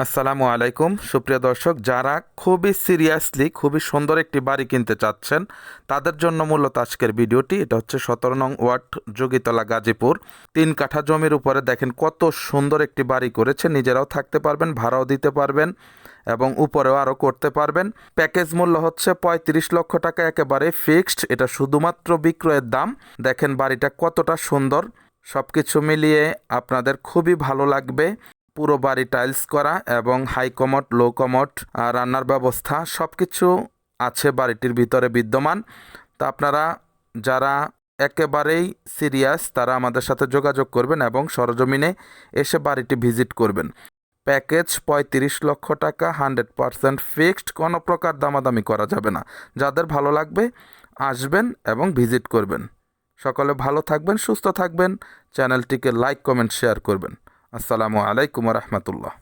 আসসালামু আলাইকুম সুপ্রিয় দর্শক, যারা খুবই সিরিয়াসলি খুবই সুন্দর একটি বাড়ি কিনতে চাচ্ছেন তাদের জন্য মূলত আজকের ভিডিওটি। এটা হচ্ছে 17 নং ওয়ার্ড, যোগীতলা, গাজীপুর। 3 কাঠা জমির উপরে দেখেন কত সুন্দর একটি বাড়ি করেছে। নিজেরাও থাকতে পারবেন, ভাড়াও দিতে পারবেন এবং উপরেও আরও করতে পারবেন। প্যাকেজ মূল্য হচ্ছে 35 লক্ষ টাকা, একেবারে ফিক্সড। এটা শুধুমাত্র বিক্রয়ের দাম। দেখেন বাড়িটা কতটা সুন্দর, সব কিছু মিলিয়ে আপনাদের খুবই ভালো লাগবে। পুরো বাড়ি টাইলস করা এবং হাই কমোড, লো কমোড, রান্নার ব্যবস্থা সব কিছু আছে বাড়িটির ভিতরে বিদ্যমান। তা আপনারা যারা একেবারেই সিরিয়াস তারা আমাদের সাথে যোগাযোগ করবেন এবং সরজমিনে এসে বাড়িটি ভিজিট করবেন। প্যাকেজ 35 লক্ষ টাকা, 100% ফিক্সড, কোনো প্রকার দামাদামি করা যাবে না। যাদের ভালো লাগবে আসবেন এবং ভিজিট করবেন। সকলে ভালো থাকবেন, সুস্থ থাকবেন। চ্যানেলটিকে লাইক, কমেন্ট, শেয়ার করবেন। আসসালামু আলাইকুম রহমতুল্লাহ।